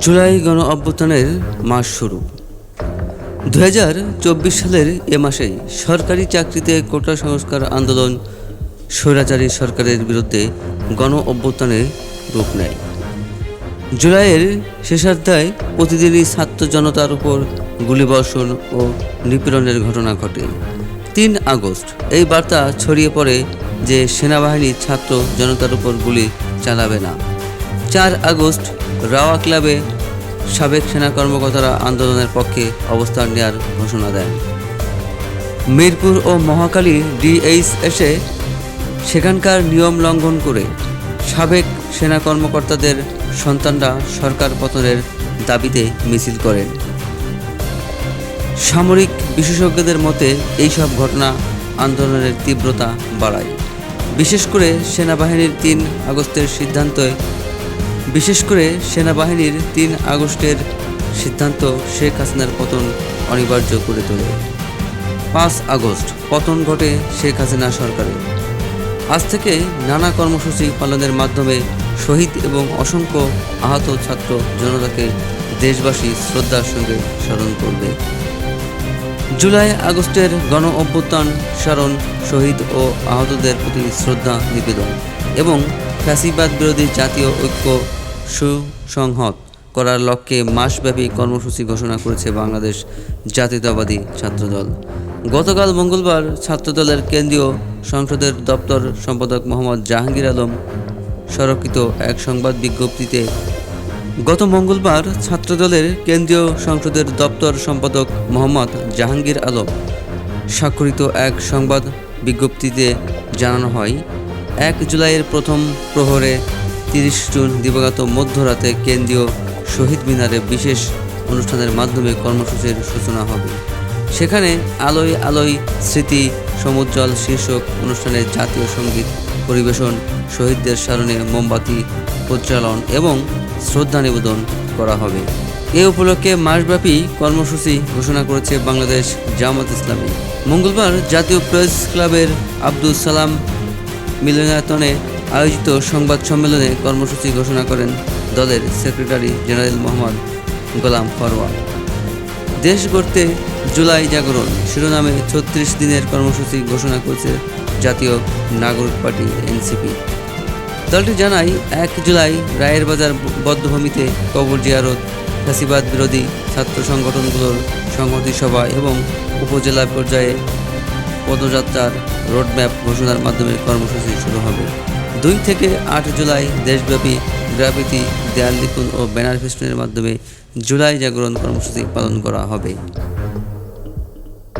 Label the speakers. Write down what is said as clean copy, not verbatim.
Speaker 1: জুলাই গণ অভ্যুত্থানের মাস শুরু। 2024 সালের এ মাসেই সরকারি চাকরিতে কোটা সংস্কার আন্দোলন স্বৈরাচারী সরকারের বিরুদ্ধে গণ অভ্যুত্থানের রূপ নেয়। জুলাইয়ের শেষার্ধায় প্রতিদিনই ছাত্র জনতার উপর গুলিবর্ষণ ও নিপীড়নের ঘটনা ঘটে। 3 আগস্ট এই বার্তা ছড়িয়ে পড়ে যে সেনাবাহিনী ছাত্র জনতার উপর গুলি চালাবে না। 4 আগস্ট রাওয়া ক্লাবে সাবেক সেনা কর্মকর্তারা আন্দোলনের পক্ষে অবস্থান নেওয়ার ঘোষণা দেন। মিরপুর ও মহাখালী ডিএইচএসে সেখানকার নিয়ম লঙ্ঘন করে সাবেক সেনা কর্মকর্তাদের সন্তানরা সরকার পতনের দাবিতে মিছিল করেন। সামরিক বিশেষজ্ঞদের মতে এইসব ঘটনা আন্দোলনের তীব্রতা বাড়ায়। বিশেষ করে সেনাবাহিনীর 3 আগস্টের সিদ্ধান্ত শেখ হাসিনার পতন অনিবার্য করে তোলে। 5 আগস্ট পতন ঘটে শেখ হাসিনা সরকারের। আজ থেকে নানা কর্মসূচি পালনের মাধ্যমে শহীদ এবং অসংখ্য আহত ছাত্র জনতাকে দেশবাসী শ্রদ্ধার সঙ্গে স্মরণ করবে। জুলাই আগস্টের গণ অভ্যুত্থান স্মরণ, শহীদ ও আহতদের প্রতি শ্রদ্ধা নিবেদন এবং ফ্যাসিবাদ বিরোধী জাতীয় ঐক্য সুসংহত করার লক্ষ্যে মাসব্যাপী কর্মসূচি ঘোষণা করেছে বাংলাদেশ জাতীয়তাবাদী ছাত্রদল। গতকাল মঙ্গলবার ছাত্রদলের কেন্দ্রীয় সংসদের দপ্তর সম্পাদক মোহাম্মদ জাহাঙ্গীর আলম স্বাক্ষরিত এক সংবাদ বিজ্ঞপ্তিতে জানানো হয়, 1 জুলাইয়ের প্রথম প্রহরে 30 জুন দিবাগত মধ্যরাতে কেন্দ্রীয় শহীদ মিনারে বিশেষ অনুষ্ঠানের মাধ্যমে কর্মসূচির সূচনা হবে। সেখানে আলোয় আলোয় স্মৃতি সমুজ্জ্বল শীর্ষক অনুষ্ঠানে জাতীয় সঙ্গীত পরিবেশন, শহীদদের স্মরণে মোমবাতি প্রজ্বালন এবং শ্রদ্ধা নিবেদন করা হবে। এ উপলক্ষে মাসব্যাপী কর্মসূচি ঘোষণা করেছে বাংলাদেশ জামায়াত ইসলামী। মঙ্গলবার জাতীয় প্রেস ক্লাবের আব্দুল সালাম মিলনায়তনে আয়োজিত সংবাদ সম্মেলনে কর্মসূচি ঘোষণা করেন দলের secretary general Mohammad Golam forward. দেশ গড়তে জুলাই জাগরণ শিরোনামে 36 দিনের কর্মসূচি ঘোষণা করেছে জাতীয় নাগরিক পার্টি এনসিপি। দলটি জানায়, 1 জুলাই রায়ের বাজার বধ্যভূমিতে কবর জিয়ারত, ফ্যাসিবাদ বিরোধী ছাত্র সংগঠনগুলোর সংহতি সভা এবং উপজেলা পর্যায়ে পদযাত্রার রোডম্যাপ ঘোষণার মাধ্যমে কর্মসূচি শুরু হবে। 2 থেকে 8 জুলাই দেশব্যাপী গ্রাফিতি, দেয়াল লিখন ও ব্যানার ফেস্টুনের মাধ্যমে জুলাই জাগরণ কর্মসূচি পালন করা হবে।